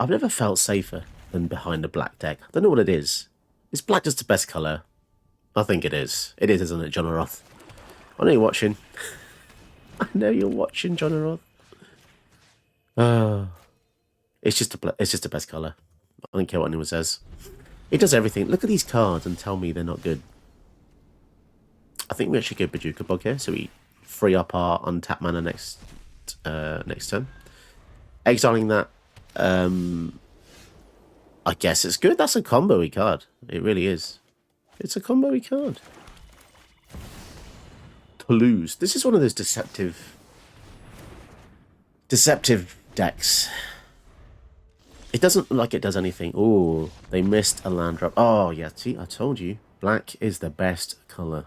I've never felt safer than behind a black deck. I don't know what it is. Is black just the best colour? I think it is. It is, isn't it, John Roth? I know you're watching. I know you're watching, John Roth. It's just the best colour. I don't care what anyone says. It does everything. Look at these cards and tell me they're not good. I think we actually go Bajuka Bog here, so we free up our untapped mana next turn. Exiling that, I guess it's good. That's a combo-y card. It really is. It's a combo-y card. Toulouse. This is one of those deceptive decks. It doesn't look like it does anything. Oh, they missed a land drop. Oh, yeah. See, I told you. Black is the best colour.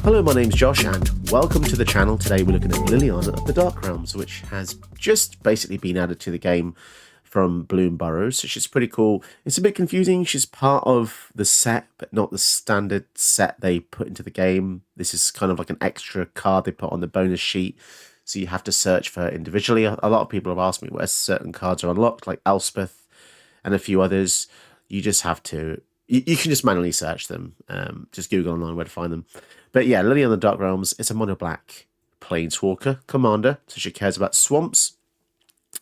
Hello, my name's Josh, and welcome to the channel. Today we're looking at Liliana of the Dark Realms, which has just basically been added to the game from Bloom Burrows. So she's pretty cool. It's a bit confusing. She's part of the set, but not the standard set they put into the game. This is kind of like an extra card they put on the bonus sheet. So you have to search for her individually. A lot of people have asked me where certain cards are unlocked, like Elspeth and a few others. You just have to... You can just manually search them. Just Google online where to find them. But yeah, Liliana of the Dark Realms is a mono black Planeswalker commander. So she cares about swamps.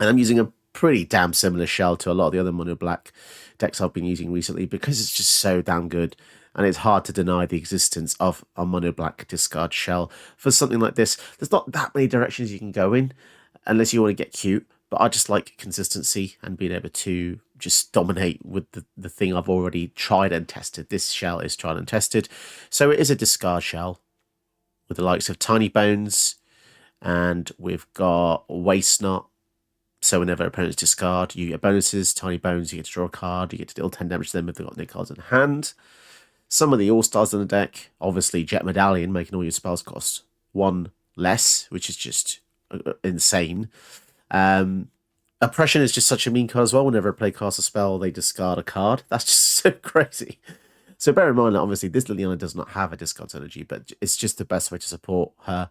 And I'm using a pretty damn similar shell to a lot of the other mono black decks I've been using recently because it's just so damn good. And it's hard to deny the existence of a mono black discard shell for something like this. There's not that many directions you can go in unless you want to get cute. But I just like consistency and being able to just dominate with the thing I've already tried and tested. This shell is tried and tested. So it is a discard shell with the likes of Tiny Bones, and we've got Waste Not. So whenever opponents discard, you get bonuses. Tiny Bones, you get to draw a card. You get to deal 10 damage to them if they've got no cards in hand. Some of the All-Stars in the deck, obviously Jet Medallion, making all your spells cost one less, which is just insane. Oppression is just such a mean card as well. Whenever a player casts a spell, they discard a card. That's just so crazy. So bear in mind that obviously this Liliana does not have a discard energy, but it's just the best way to support her.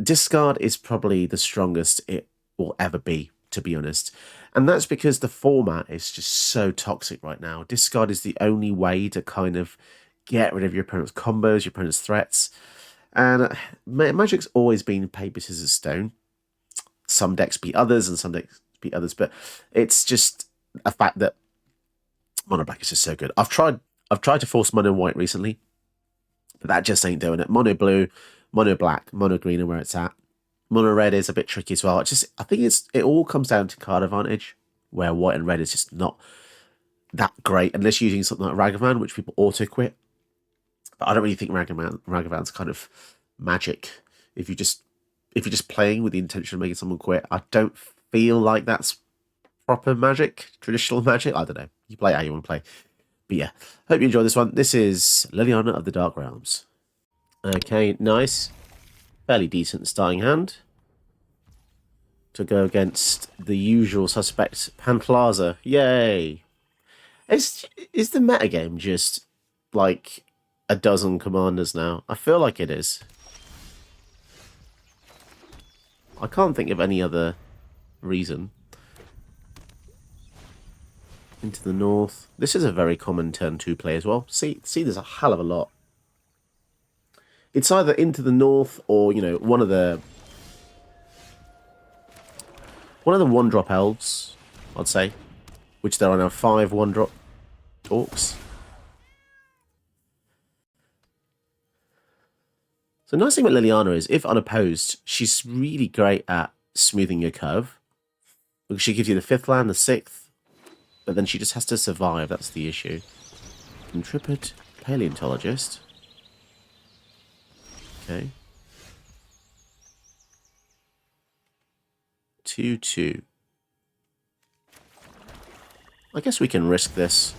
Discard is probably the strongest it will ever be, to be honest. And that's because the format is just so toxic right now. Discard is the only way to kind of get rid of your opponent's combos, your opponent's threats. And Magic's always been paper, scissors, stone. Some decks beat others and some decks beat others, but it's just a fact that mono black is just so good. I've tried to force mono white recently, but that just ain't doing it. Mono blue, mono black, mono green are where it's at. Mono red is a bit tricky as well. I think it all comes down to card advantage, where white and red is just not that great unless you're using something like Ragavan, which people auto quit. But I don't really think Ragavan's kind of magic. If you're just playing with the intention of making someone quit, I don't feel like that's proper magic, traditional magic. I don't know. You play how you want to play. But yeah, hope you enjoy this one. This is Liliana of the Dark Realms. Okay, nice. Fairly decent starting hand. To go against the usual suspect, Panplaza. Yay! Is the metagame just like a dozen commanders now? I feel like it is. I can't think of any other reason. Into the north. This is a very common turn 2 play as well. See, there's a hell of a lot. It's either into the north or, you know, one of the 1-drop elves, I'd say. Which there are now 5 1-drop orcs. So the nice thing about Liliana is, if unopposed, she's really great at smoothing your curve. Because she gives you the 5th land, the 6th, but then she just has to survive, that's the issue. Intrepid Paleontologist. Okay. 2/2. I guess we can risk this.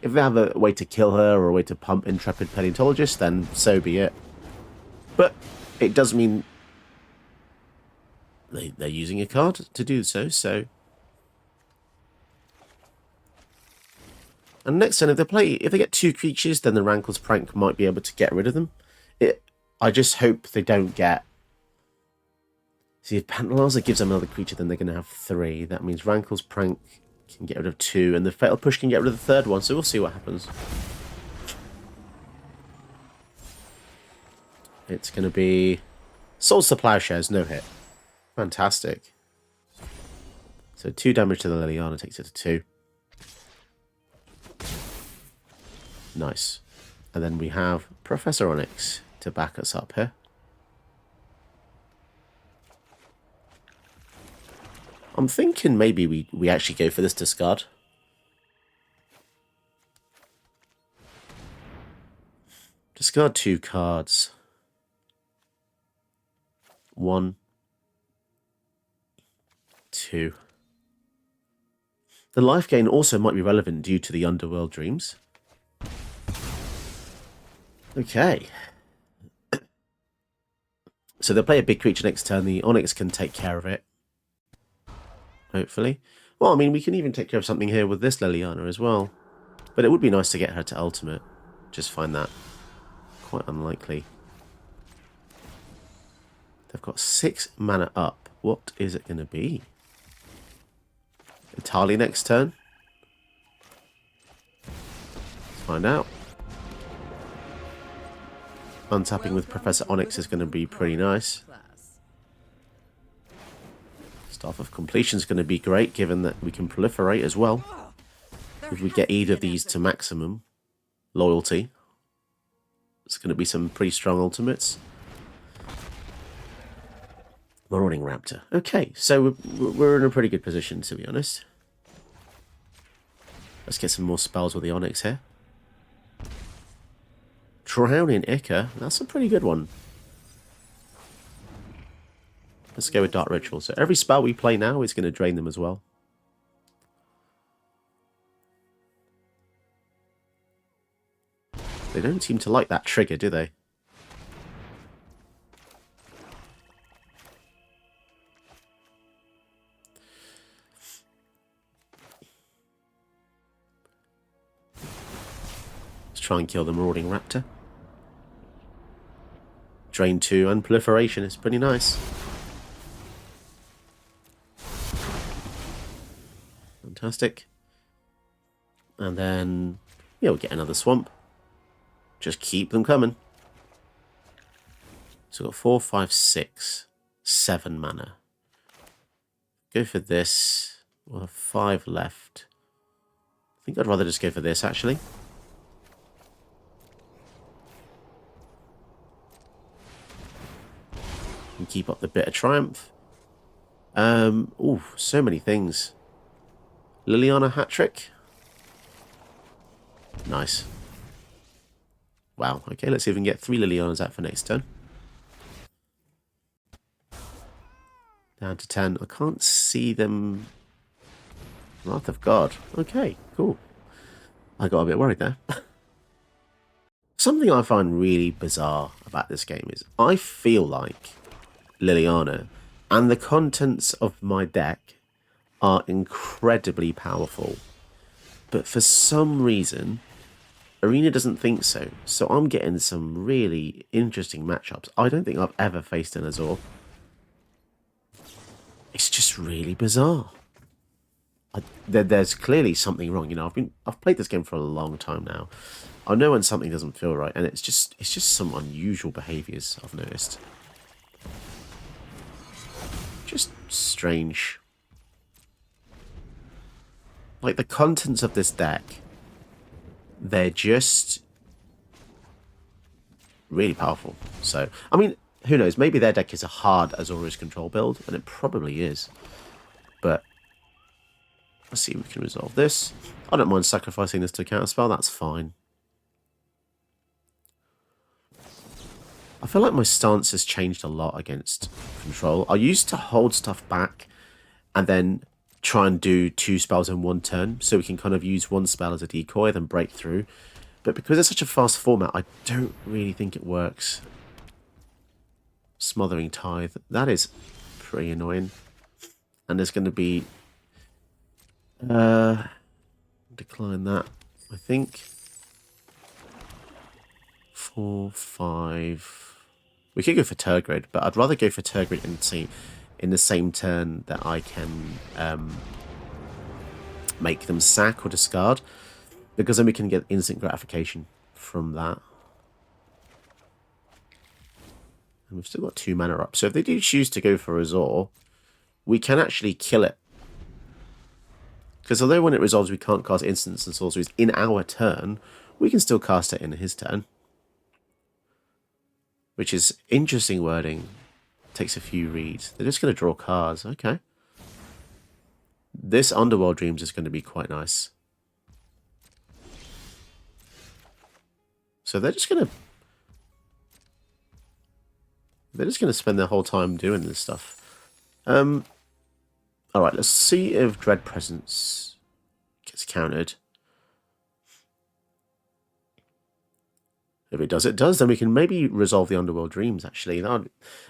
If they have a way to kill her or a way to pump Intrepid Paleontologist, then so be it. But it does mean they're using a card to do so. And next turn, if they get 2 creatures, then the Rankle's Prank might be able to get rid of them. I just hope they don't get See, if Pantalaza gives them another creature, then they're going to have 3. That means Rankle's Prank can get rid of 2, and the Fatal Push can get rid of the 3rd one, so we'll see what happens. It's going to be Swords to Plowshares, no hit. Fantastic. So 2 damage to the Liliana takes it to 2. Nice. And then we have Professor Onyx to back us up here. I'm thinking maybe we actually go for this discard. Discard 2 cards. 1, 2. The life gain also might be relevant due to the Underworld Dreams. Okay. So they'll play a big creature next turn. The Onyx can take care of it. Hopefully. Well, I mean, we can even take care of something here with this Liliana as well. But it would be nice to get her to ultimate. Just find that quite unlikely. They've got 6 mana up. What is it going to be? Itali next turn? Let's find out. Untapping with Professor Onyx is going to be pretty nice. Staff of Completion is going to be great, given that we can proliferate as well. If we get either of these to maximum loyalty, it's going to be some pretty strong ultimates. Marauding Raptor. Okay, so we're in a pretty good position, to be honest. Let's get some more spells with the Onyx here. Drowning Ica. That's a pretty good one. Let's go with Dark Ritual. So every spell we play now is going to drain them as well. They don't seem to like that trigger, do they? Let's try and kill the Marauding Raptor. Drain 2 and Proliferation is pretty nice. Fantastic. And then, yeah, we'll get another Swamp. Just keep them coming. So we've got 4, 5, 6, 7 mana. Go for this. We'll have 5 left. I think I'd rather just go for this, actually. And keep up the bit of Triumph. Ooh, so many things. Liliana hat trick. Nice. Wow. Okay, let's see if we can get 3 Lilianas out for next turn. Down to 10. I can't see them. Wrath of God. Okay, cool. I got a bit worried there. Something I find really bizarre about this game is I feel like Liliana and the contents of my deck are incredibly powerful. But for some reason, Arena doesn't think so. So I'm getting some really interesting matchups. I don't think I've ever faced an Azor. It's just really bizarre. There's clearly something wrong. You know, I've played this game for a long time now. I know when something doesn't feel right, and it's just some unusual behaviours I've noticed. Just strange. Like the contents of this deck, they're just really powerful. So, I mean, who knows? Maybe their deck is a hard Azorius control build, and it probably is. But let's see if we can resolve this. I don't mind sacrificing this to a counterspell. That's fine. I feel like my stance has changed a lot against control. I used to hold stuff back and then try and do 2 spells in 1 turn, so we can kind of use 1 spell as a decoy, then break through. But because it's such a fast format, I don't really think it works. Smothering Tithe. That is pretty annoying. And there's going to be... decline that, I think. 4, 5... We could go for Tergrid, but I'd rather go for Tergrid and see in the same turn that I can make them sack or discard, because then we can get instant gratification from that. And we've still got 2 mana up. So if they do choose to go for Azor, we can actually kill it. Because although when it resolves we can't cast instants and sorceries in our turn, we can still cast it in his turn. Which is interesting wording. Takes a few reads. They're just going to draw cards. Okay. This Underworld Dreams is going to be quite nice. So they're just going to spend their whole time doing this stuff. Alright, let's see if Dread Presence gets countered. If it does, it does. Then we can maybe resolve the Underworld Dreams, actually. I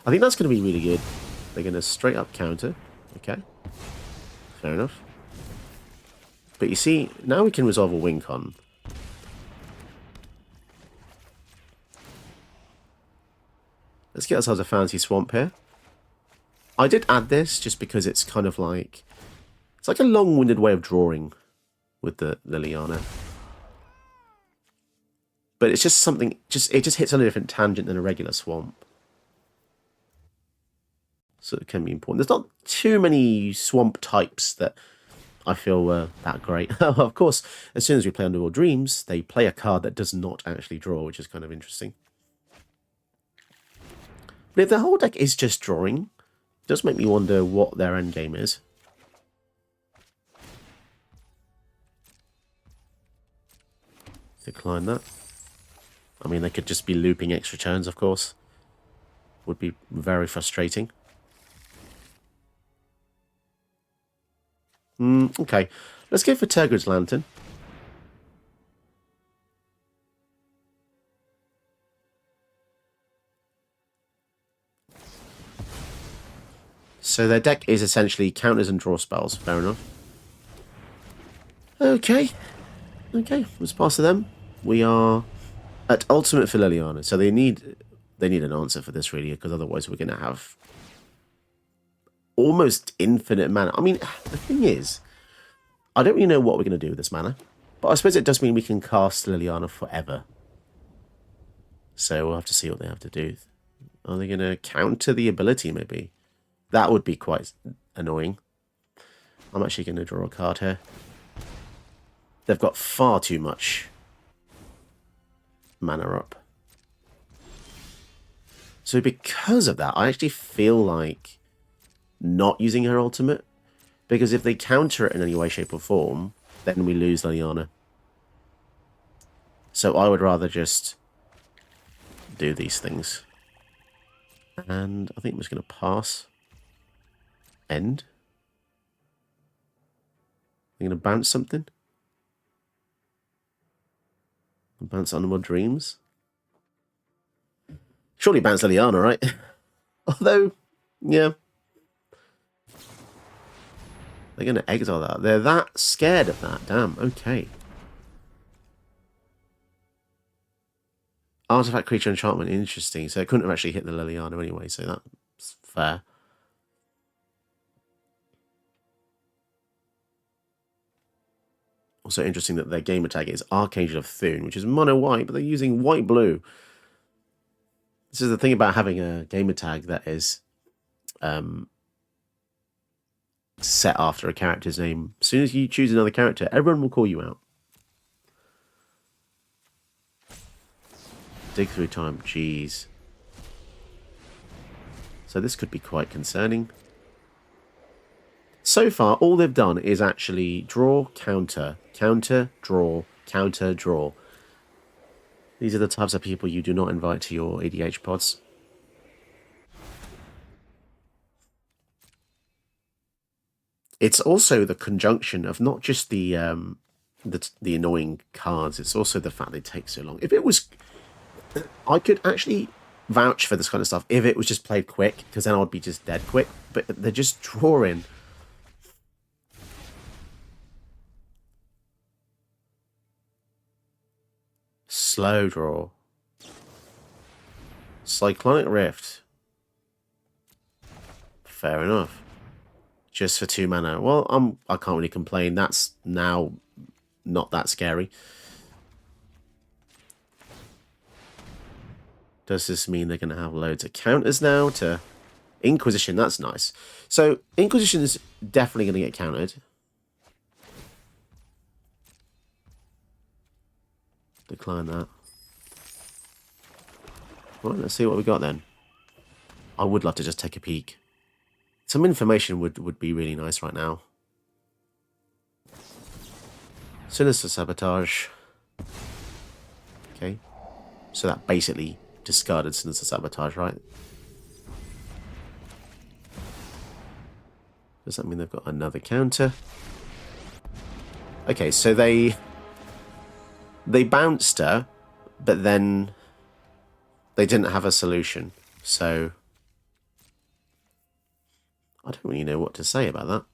think that's going to be really good. They're going to straight up counter. Okay. Fair enough. But you see, now we can resolve a win con. Let's get ourselves a fancy swamp here. I did add this just because it's kind of like... It's like a long-winded way of drawing with the Liliana. But it's just something... It just hits on a different tangent than a regular swamp. So it can be important. There's not too many swamp types that I feel were that great. Of course, as soon as we play Underworld Dreams, they play a card that does not actually draw, which is kind of interesting. But if the whole deck is just drawing, it does make me wonder what their endgame is. Decline that. I mean, they could just be looping extra turns, of course. Would be very frustrating. Okay, let's go for Tergrid's Lantern. So their deck is essentially counters and draw spells. Fair enough. Okay. Okay, let's pass to them. We are at ultimate for Liliana. So they need an answer for this, really, because otherwise we're going to have almost infinite mana. I mean, the thing is, I don't really know what we're going to do with this mana, but I suppose it does mean we can cast Liliana forever. So we'll have to see what they have to do. Are they going to counter the ability, maybe? That would be quite annoying. I'm actually going to draw a card here. They've got far too much mana up. So because of that, I actually feel like not using her ultimate. Because if they counter it in any way, shape or form, then we lose Liliana. So I would rather just do these things. And I think I'm just going to pass. End. I'm going to bounce something. Bounce Underworld Dreams. Surely bounce Liliana, right? Although, yeah. They're going to exile that. They're that scared of that. Damn, okay. Artifact Creature Enchantment, interesting. So it couldn't have actually hit the Liliana anyway, so that's fair. Also interesting that their game attack is Archangel of Thune, which is mono-white, but they're using white-blue. This is the thing about having a game attack that is set after a character's name. As soon as you choose another character, everyone will call you out. Dig through time, jeez. So this could be quite concerning. So far, all they've done is actually draw, counter, counter, draw, counter, draw. These are the types of people you do not invite to your EDH pods. It's also the conjunction of not just the annoying cards, it's also the fact they take so long. If it was... I could actually vouch for this kind of stuff if it was just played quick, because then I'd be just dead quick. But they're just drawing... Slow draw. Cyclonic Rift. fair enough. Just for 2 mana. Well, I can't really complain. That's now not that scary. Does this mean they're going to have loads of counters now to Inquisition? That's nice. So Inquisition is definitely going to get countered. Decline that. Right, let's see what we got then. I would love to just take a peek. Some information would be really nice right now. Sinister Sabotage. Okay. So that basically discarded Sinister Sabotage, right? Does that mean they've got another counter? Okay, so they bounced her, but then they didn't have a solution. So I don't really know what to say about that.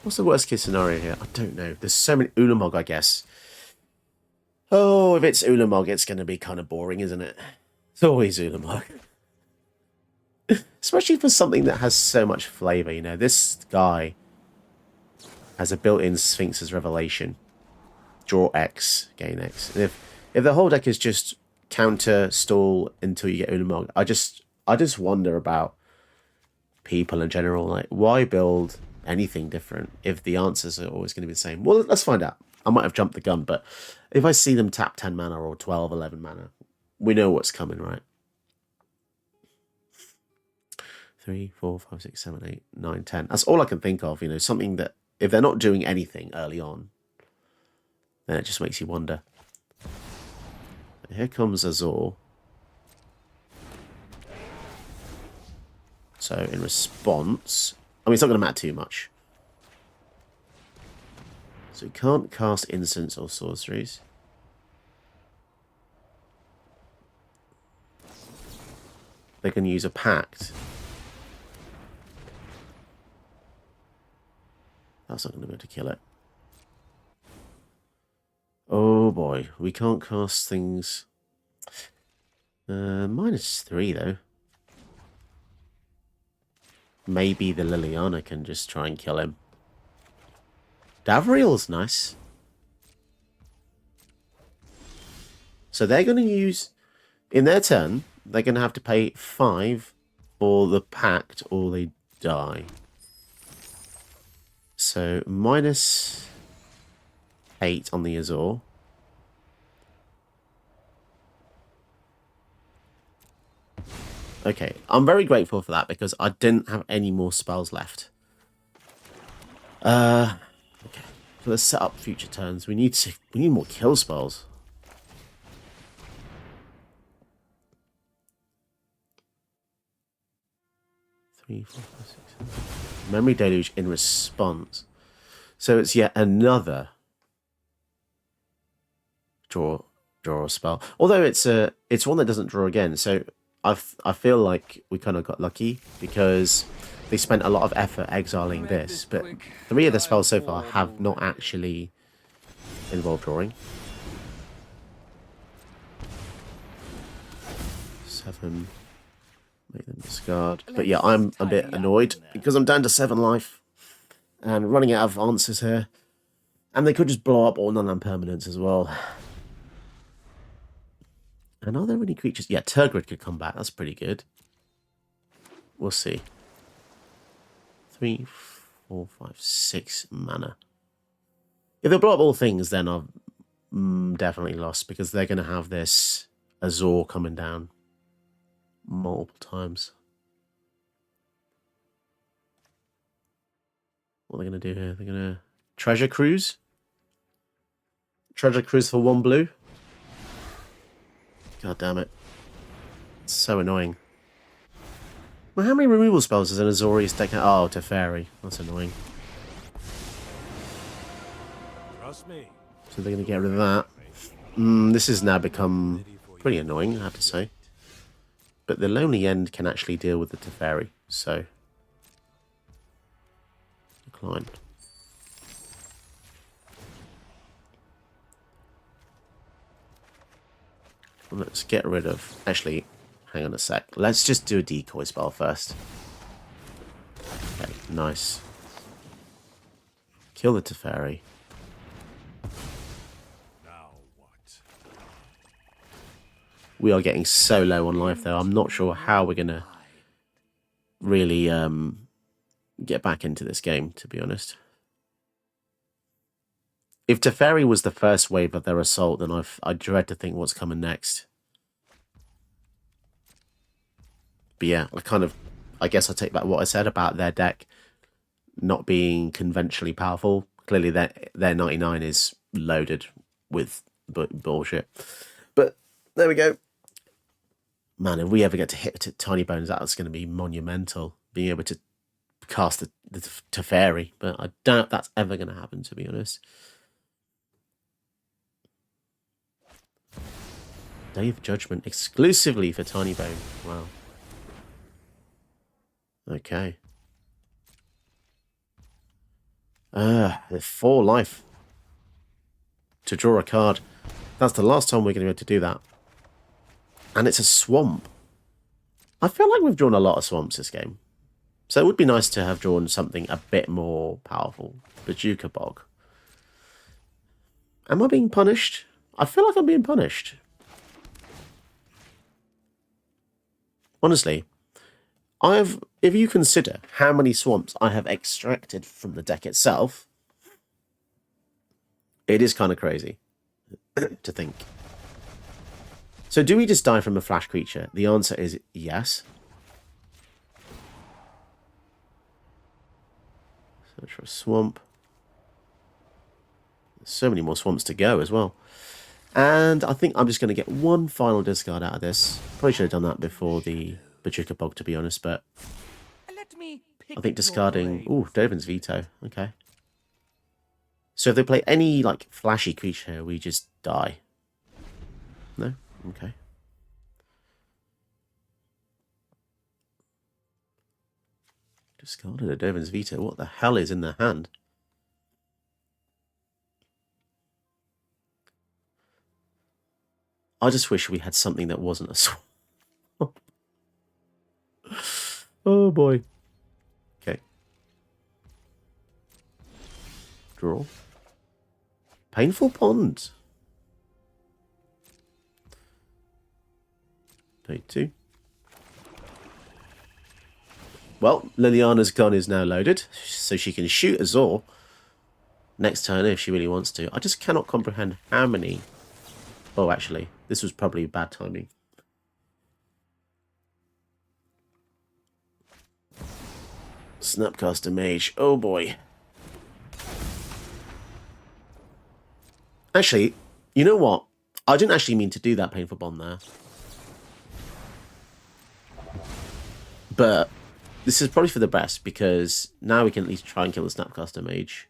What's the worst case scenario here? I don't know. There's so many Ulamog, I guess. Oh, if it's Ulamog, it's going to be kind of boring, isn't it? It's always Ulamog. Especially for something that has so much flavor, you know. This guy has a built-in Sphinx's Revelation. Draw X, gain X. And if the whole deck is just counter, stall until you get Ulamog, I just wonder about people in general. Like, why build anything different if the answers are always going to be the same? Well, let's find out. I might have jumped the gun, but if I see them tap 10 mana or 12, 11 mana, we know what's coming, right? 3, 4, 5, 6, 7, 8, 9, 10. That's all I can think of, you know, something that if they're not doing anything early on, then it just makes you wonder. Here comes Azor. So in response, I mean, it's not going to matter too much. So we can't cast instants or sorceries. They can use a pact. That's not going to be able to kill it. Oh boy, we can't cast things. -3 though. Maybe the Liliana can just try and kill him. Davriel's nice. So they're going to use, in their turn, they're going to have to pay 5 for the pact or they die. So -8 on the Azor. Okay, I'm very grateful for that because I didn't have any more spells left. Okay, so let's set up future turns. We need more kill spells. Three, 4, 5, 6, 7. Memory Deluge in response. So it's yet another draw a spell. Although it's one that doesn't draw again. So I feel like we kind of got lucky because they spent a lot of effort exiling this, but 3 of the spells so far have not actually involved drawing. 7. Make them discard. But yeah, I'm a bit annoyed because I'm down to 7 life and running out of answers here. And they could just blow up all non-land permanents as well. And are there any creatures? Yeah, Turgid could come back. That's pretty good. We'll see. 3, 4, 5, 6 mana. If they blow up all things, then I've definitely lost because they're going to have this Azor coming down multiple times. What are they going to do here? They're going to Treasure Cruise? Treasure Cruise for 1 blue? God damn it. It's so annoying. Well, how many removal spells does an Azorius deck have? Oh, Teferi. That's annoying. Trust me. So they're going to get rid of that. This has now become pretty annoying, I have to say. But the Lonely End can actually deal with the Teferi, so... Decline. Let's get rid of... Actually, hang on a sec. Let's just do a decoy spell first. Okay, nice. Kill the Teferi. Now what? We are getting so low on life, though. I'm not sure how we're going to really get back into this game, to be honest. If Teferi was the first wave of their assault, then I dread to think what's coming next. But yeah, I guess I take back what I said about their deck not being conventionally powerful. Clearly, their 99 is loaded with bullshit. But there we go. Man, if we ever get to hit Tiny Bones, that's going to be monumental. Being able to cast the Teferi. But I doubt that's ever going to happen, to be honest. Day of Judgment exclusively for Tiny Bone. Wow. Okay. There's 4 life to draw a card. That's the last time we're going to be able to do that. And it's a swamp. I feel like we've drawn a lot of swamps this game. So it would be nice to have drawn something a bit more powerful. Bajuka Bog. Am I being punished? I feel like I'm being punished. Honestly, if you consider how many swamps I have extracted from the deck itself, it is kind of crazy to think. So do we just die from a flash creature? The answer is yes. Search for a swamp. There's so many more swamps to go as well. And I think I'm just going to get one final discard out of this. Probably should have done that before the Bajuka Bog, to be honest, but I think discarding... Ooh, Dovin's Veto. Okay. So if they play any, like, flashy creature, we just die. No? Okay. Discarded a Dovin's Veto. What the hell is in their hand? I just wish we had something that wasn't a swamp. Oh boy. Okay. Draw. Painful Pond. Pay 2. Well, Liliana's gun is now loaded, so she can shoot Azor next turn if she really wants to. I just cannot comprehend how many... Oh, actually, this was probably bad timing. Snapcaster Mage. Oh, boy. Actually, you know what? I didn't actually mean to do that Painful Bond there. But this is probably for the best, because now we can at least try and kill the Snapcaster Mage.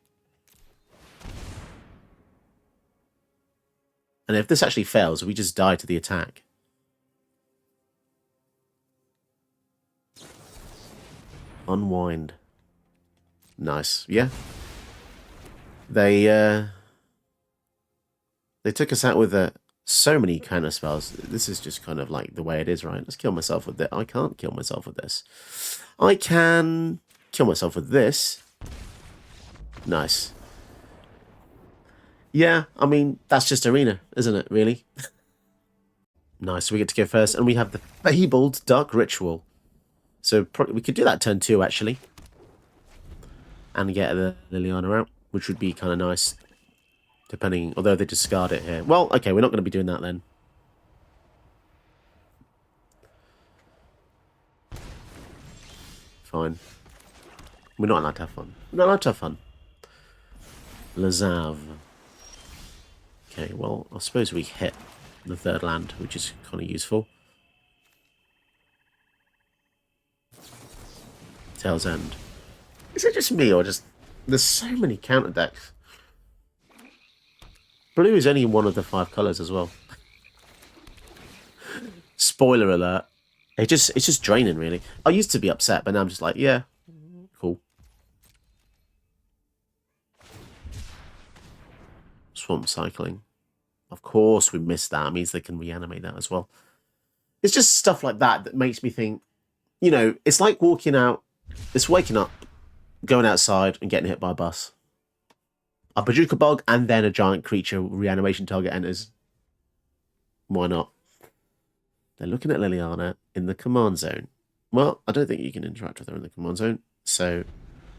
And if this actually fails, we just die to the attack. Unwind. Nice. Yeah. They took us out with so many counter spells. This is just kind of like the way it is, right? Let's kill myself with it. I can't kill myself with this. I can kill myself with this. Nice. Yeah, I mean, that's just Arena, isn't it, really? Nice, we get to go first, and we have the Fabled Dark Ritual. So we could do that turn 2, actually. And get the Liliana out, which would be kind of nice. Depending, although they discard it here. Well, okay, we're not going to be doing that then. Fine. We're not allowed to have fun. We're not allowed to have fun. Lazav. Okay, well, I suppose we hit the 3rd land, which is kind of useful. Tail's End. Is it just me, or just... There's so many counter decks. Blue is only one of the 5 colours as well. Spoiler alert. It's just draining, really. I used to be upset, but now I'm just like, yeah, cool. Swamp Cycling. Of course we missed that. It means they can reanimate that as well. It's just stuff like that that makes me think, you know, it's like waking out, it's waking up, going outside and getting hit by a bus. A Bajuka Bog and then a giant creature reanimation target enters. Why not? They're looking at Liliana in the command zone. Well, I don't think you can interact with her in the command zone, so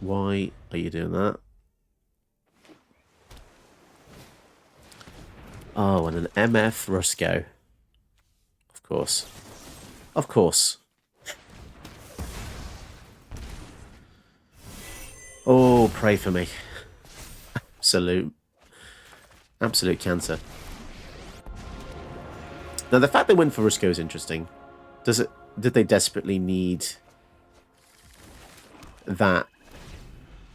why are you doing that? Oh, and an MF Rusco. Of course. Of course. Oh, pray for me. Absolute cancer. Now, the fact they went for Rusco is interesting. Did they desperately need that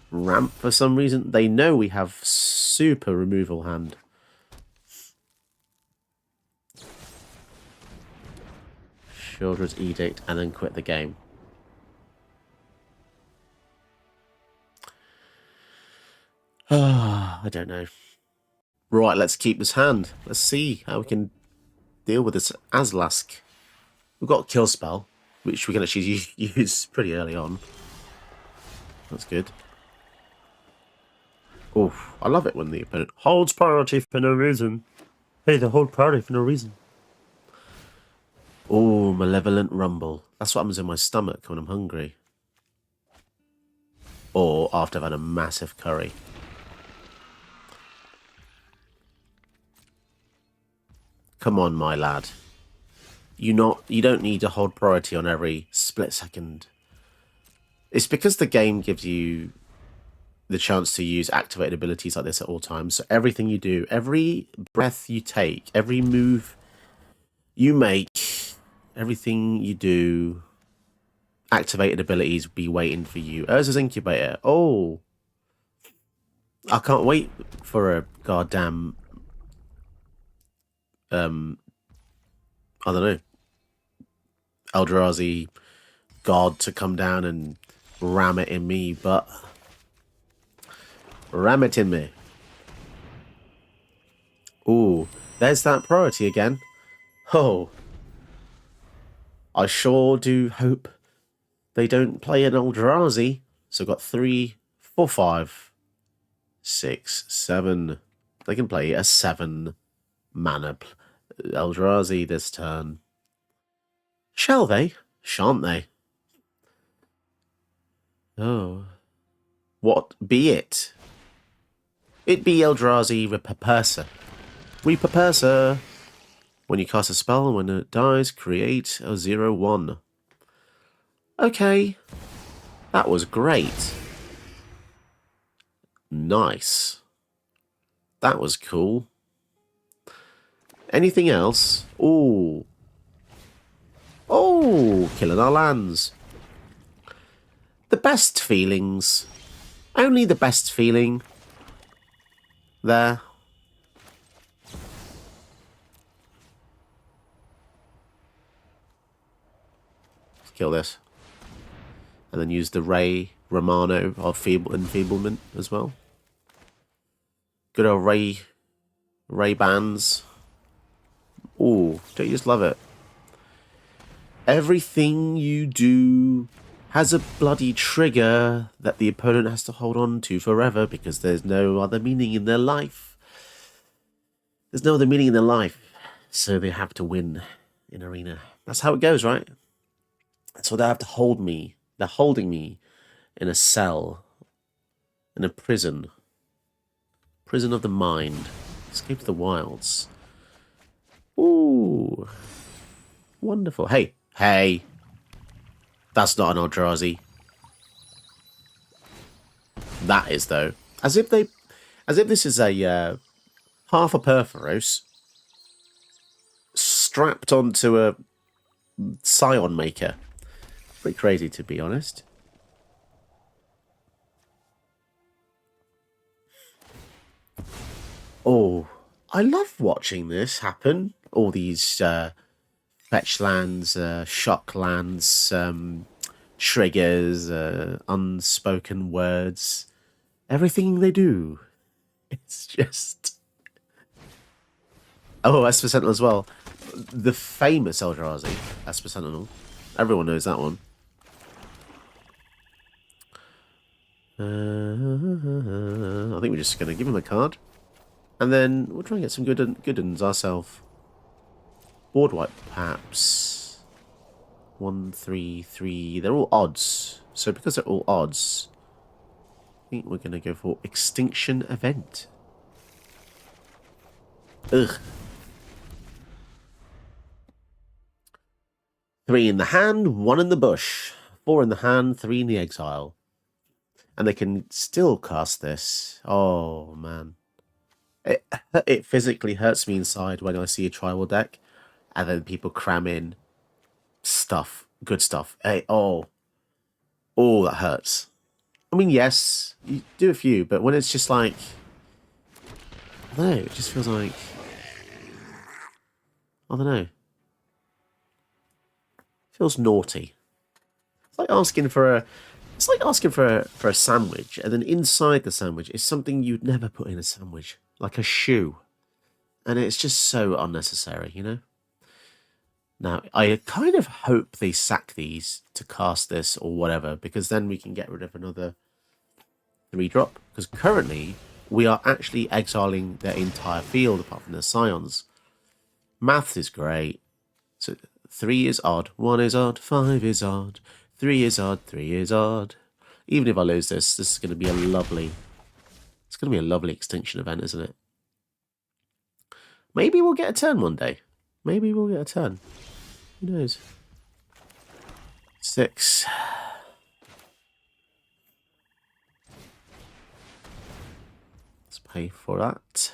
ramp for some reason? They know we have super removal hand. Shieldred's Edict and then quit the game. I don't know. Right, let's keep this hand. Let's see how we can deal with this Aslask. We've got Kill Spell, which we can actually use pretty early on. That's good. Oh, I love it when the opponent holds priority for no reason. Hey, they hold priority for no reason. Oh, Malevolent Rumble. That's what happens in my stomach when I'm hungry. Or after I've had a massive curry. Come on, my lad. You don't need to hold priority on every split second. It's because the game gives you the chance to use activated abilities like this at all times. So everything you do, every breath you take, every move you make, everything you do, activated abilities be waiting for you. Urza's Incubator. Oh, I can't wait for a goddamn I don't know, Eldrazi god to come down and ram it in me, but ram it in me. Ooh, there's that priority again. Oh, I sure do hope they don't play an Eldrazi. So got 3, 4, 5, 6, 7. They can play a 7 mana Eldrazi this turn. Shall they? Shan't they? Oh. What be it? It be Eldrazi Repursa. Repursa. When you cast a spell and when it dies, create a 0/1. Okay. That was great. Nice. That was cool. Anything else? Ooh. Oh, killing our lands. The best feelings. Only the best feeling. There. Let's kill this. And then use the Ray Romano of Enfeeblement as well. Good old Ray bands. Ooh, don't you just love it? Everything you do has a bloody trigger that the opponent has to hold on to forever because there's no other meaning in their life. There's no other meaning in their life, so they have to win in Arena. That's how it goes, right? So they have to hold me. They're holding me in a cell, in a prison. Prison of the mind. Escape to the wilds. Ooh. Wonderful. Hey. Hey. That's not an Eldrazi. That is, though. As if this is a half a Purphoros strapped onto a Scion Maker. Pretty crazy, to be honest. Oh, I love watching this happen. All these fetch lands, shock lands, triggers, unspoken words. Everything they do. It's just... Oh, Esper Sentinel as well. the famous Eldrazi, Esper Sentinel. Everyone knows that one. I think we're just going to give him a card. And then we'll try and get some good uns ourselves. Board wipe, perhaps. 1, 3, 3. They're all odds. So because they're all odds, I think we're going to go for Extinction Event. Ugh. 3 in the hand, 1 in the bush. 4 in the hand, 3 in the exile. And they can still cast this. Oh, man. It physically hurts me inside when I see a tribal deck. And then people cram in stuff. Good stuff. Hey, oh, that hurts. I mean, yes, you do a few. But when it's just like... I don't know. It just feels like... I don't know. Feels naughty. It's like asking for a... It's like asking for a sandwich, and then inside the sandwich is something you'd never put in a sandwich, like a shoe. And it's just so unnecessary, you know? Now, I kind of hope they sack these to cast this or whatever, because then we can get rid of another 3-drop. Because currently, we are actually exiling their entire field, apart from their scions. Maths is great. So 3 is odd, 1 is odd, 5 is odd. 3 is odd, 3 is odd. Even if I lose this is going to be a lovely... It's going to be a lovely extinction event, isn't it? Maybe we'll get a turn one day. Maybe we'll get a turn. Who knows? 6. Let's pay for that.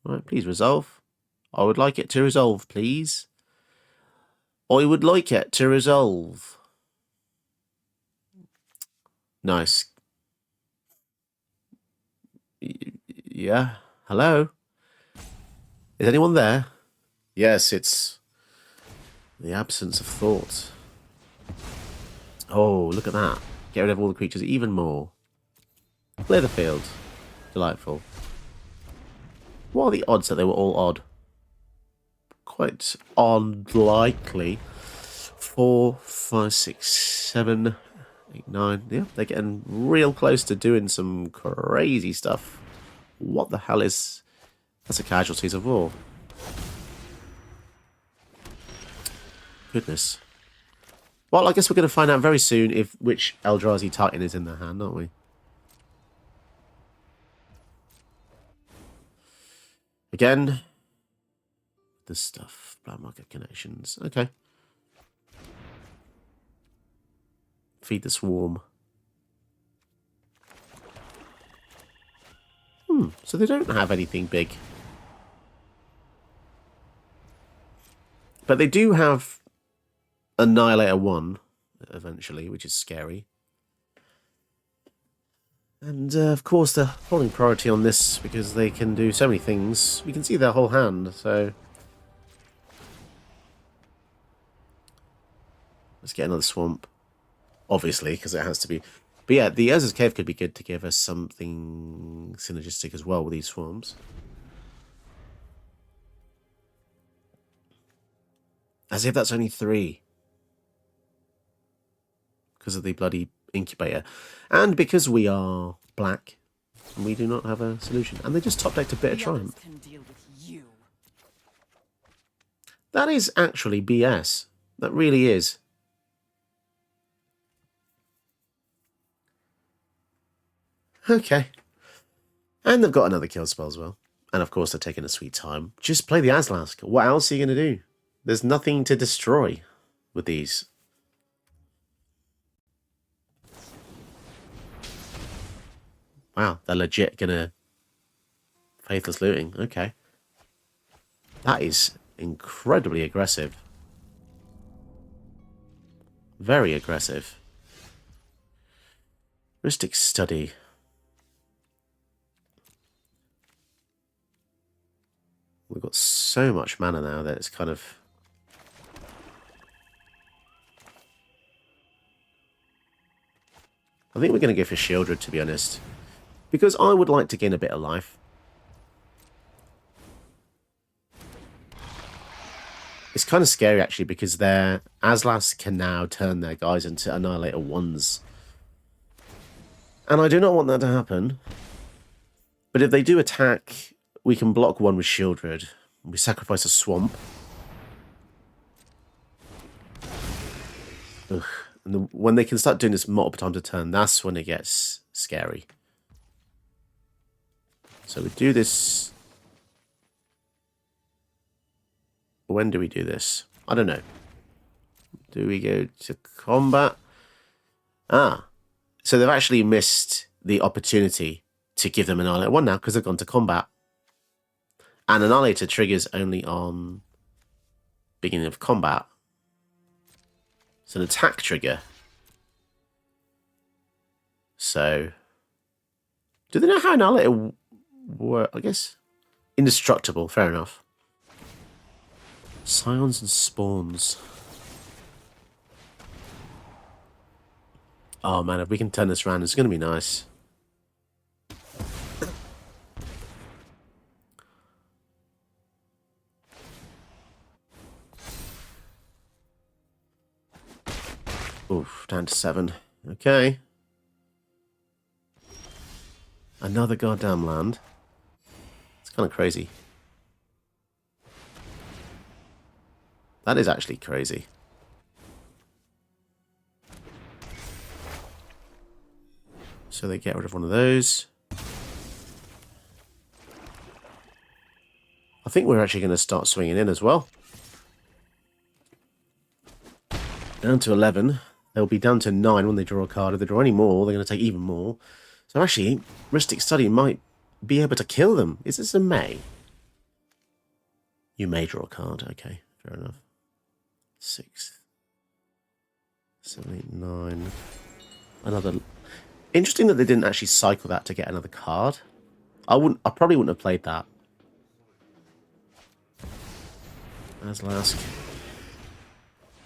Right, please resolve. I would like it to resolve, please. I would like it to resolve. Nice. Yeah. Hello? Is anyone there? Yes, it's the absence of thought. Oh, look at that. Get rid of all the creatures even more. Clear the field. Delightful. What are the odds that they were all odd? Quite unlikely. 4, 5, 6, 7, 8, 9. Yeah, they're getting real close to doing some crazy stuff. What the hell is... That's a Casualties of War. Goodness. Well, I guess we're going to find out very soon which Eldrazi Titan is in their hand, aren't we? Again... This stuff. Black market connections. Okay. Feed the swarm. So they don't have anything big. But they do have Annihilator 1, eventually, which is scary. And, of course, they're holding priority on this because they can do so many things. We can see their whole hand, so... Let's get another swamp. Obviously, because it has to be. But yeah, the Urza's Cave could be good to give us something synergistic as well with these swarms. As if that's only 3. Because of the bloody incubator. And because we are black, we do not have a solution. And they just top-decked a bit of Triumph. That is actually BS. That really is. Okay. And they've got another kill spell as well. And of course they're taking a sweet time. Just play the Azlask. What else are you going to do? There's nothing to destroy with these. Wow, they're legit going to... Faithless Looting. Okay. That is incredibly aggressive. Very aggressive. Mystic Study. We've got so much mana now that it's kind of... I think we're going to go for Shieldred, to be honest. Because I would like to gain a bit of life. It's kind of scary, actually, because their Aslas can now turn their guys into Annihilator 1s. And I do not want that to happen. But if they do attack, we can block one with Shieldred. We sacrifice a Swamp. Ugh. And when they can start doing this multiple times a turn, that's when it gets scary. So we do this. When do we do this? I don't know. Do we go to combat? Ah. So they've actually missed the opportunity to give them Annihilator 1 now because they've gone to combat. And Annihilator triggers only on beginning of combat. It's an attack trigger. So, do they know how Annihilator works? I guess. Indestructible, fair enough. Scions and Spawns. Oh man, if we can turn this around, it's going to be nice. Oof, down to 7. Okay. Another goddamn land. It's kind of crazy. That is actually crazy. So they get rid of one of those. I think we're actually going to start swinging in as well. Down to 11. They'll be down to 9 when they draw a card. If they draw any more, they're going to take even more. So actually, Ristic Study might be able to kill them. Is this a May? You may draw a card. Okay, fair enough. 6, 7, 8, 9. Another. Interesting that they didn't actually cycle that to get another card. I probably wouldn't have played that. Aslask.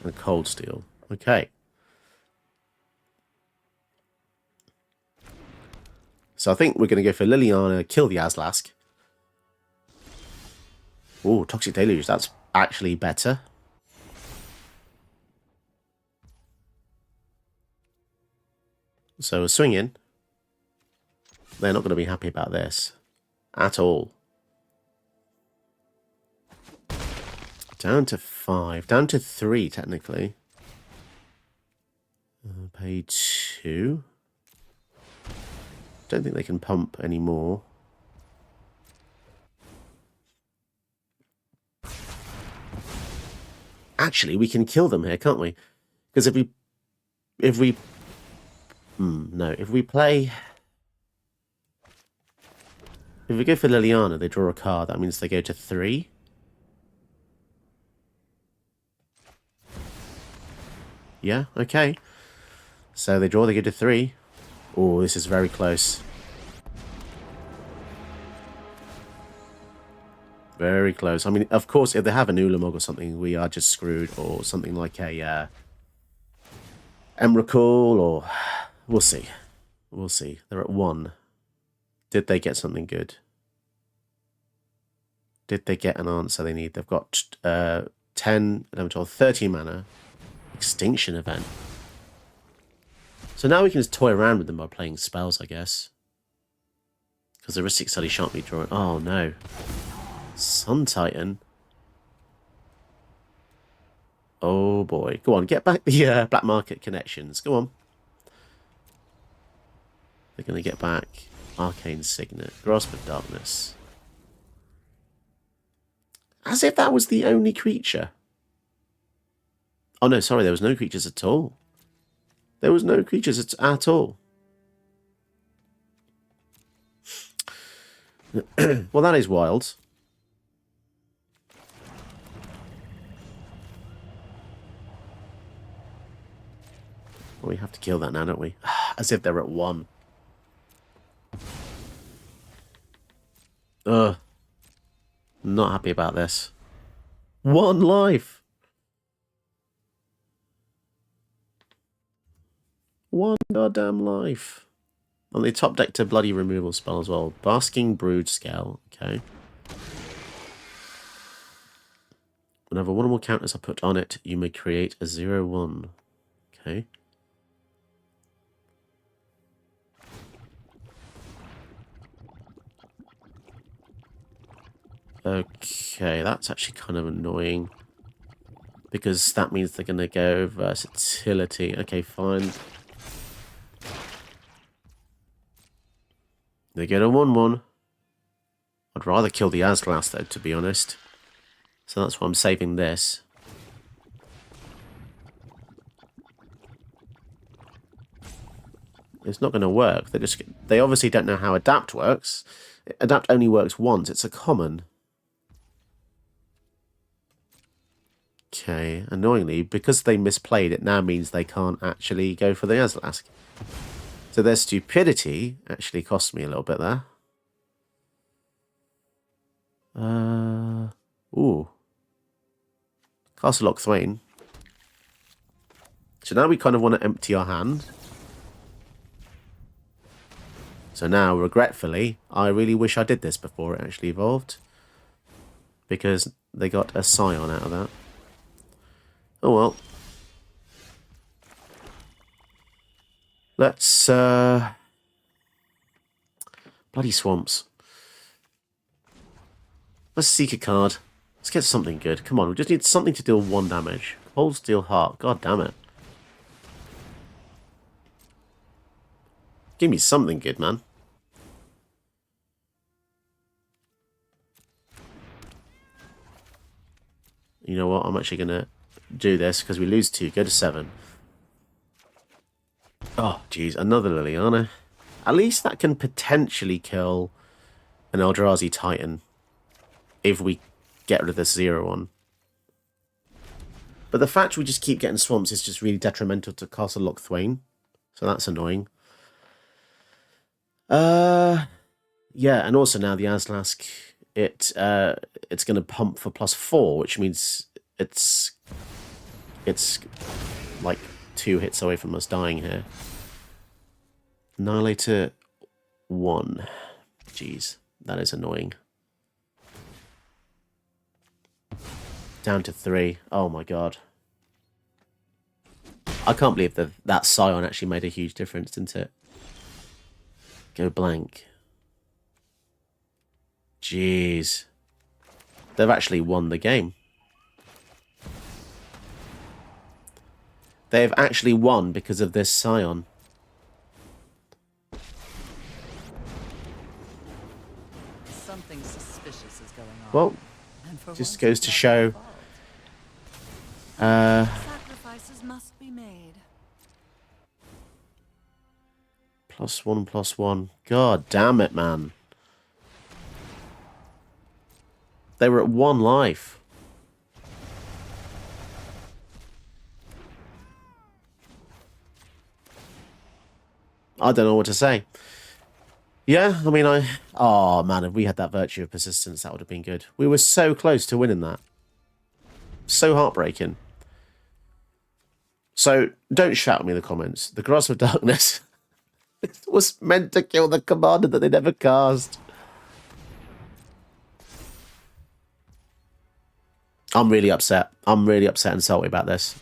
And Cold Steel. Okay. So I think we're going to go for Liliana, kill the Aslask. Oh, Toxic Deluge. That's actually better. So a swing in. They're not going to be happy about this. At all. Down to 5. Down to 3, technically. Pay 2. Don't think they can pump anymore. Actually, we can kill them here, can't we? Because if we play... If we go for Liliana, they draw a card. That means they go to 3. Yeah, okay. So they draw, they go to 3. Oh, this is very close. Very close. I mean, of course, if they have an Ulamog or something, we are just screwed. Or something like a Emrakul, or... We'll see. We'll see. They're at 1. Did they get something good? Did they get an answer they need? They've got 10, 11, 12, 13 mana. Extinction event. So now we can just toy around with them by playing spells, I guess. Because the Ristic Study shan't be drawing. Oh no. Sun Titan. Oh boy. Go on, get back the black market connections. Go on. They're going to get back Arcane Signet. Grasp of Darkness. As if that was the only creature. Oh no, sorry, there was no creatures at all. There was no creatures at all. Well, that is wild. Well, we have to kill that now, don't we? As if they're at 1. Ugh. Not happy about this. 1 life. 1 goddamn life. And they top decked a bloody removal spell as well. Basking Brood Scale. Okay. Whenever one or more counters are put on it, you may create a 0/1. Okay. Okay, that's actually kind of annoying. Because that means they're going to go versatility. Okay, fine. They get a 1/1. I'd rather kill the Asglass, though, to be honest. So that's why I'm saving this. It's not going to work. They obviously don't know how Adapt works. Adapt only works once. It's a common. Okay, annoyingly, because they misplayed, it now means they can't actually go for the Asglass. So their stupidity actually cost me a little bit there. Ooh. Castle Lock Thwain. So now we kind of want to empty our hand. So now, regretfully, I really wish I did this before it actually evolved. Because they got a Scion out of that. Oh well. Let's, bloody swamps. Let's seek a card. Let's get something good. Come on, we just need something to deal 1 damage. Cold Steel Heart. God damn it. Give me something good, man. You know what? I'm actually going to do this because we lose 2. Go to 7. Oh, jeez. Another Liliana. At least that can potentially kill an Eldrazi Titan if we get rid of this 0/1. But the fact we just keep getting swamps is just really detrimental to Castle Lock Thwain. So that's annoying. Yeah, and also now the Aslask, it's going to pump for +4, which means it's like 2 hits away from us dying here. Annihilator 1. Jeez, that is annoying. Down to 3. Oh my god. I can't believe that Scion actually made a huge difference, didn't it? Go blank. Jeez. They've actually won the game. They've actually won because of this Scion. Something suspicious is going on. Well, just goes to show. Sacrifices must be made. +1/+1. God damn it, man. They were at 1 life. I don't know what to say. Yeah, I mean, oh, man, if we had that Virtue of Persistence, that would have been good. We were so close to winning that. So heartbreaking. So, don't shout at me in the comments. The Grasp of Darkness was meant to kill the commander that they never cast. I'm really upset. I'm really upset and salty about this.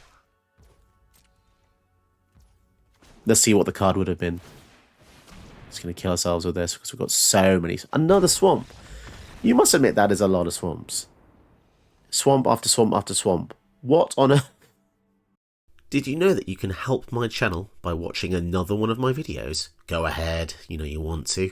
Let's see what the card would have been. Just going to kill ourselves with this because we've got so many. Another swamp. You must admit that is a lot of swamps. Swamp after swamp after swamp. What on earth? Did you know that you can help my channel by watching another one of my videos? Go ahead, you know you want to.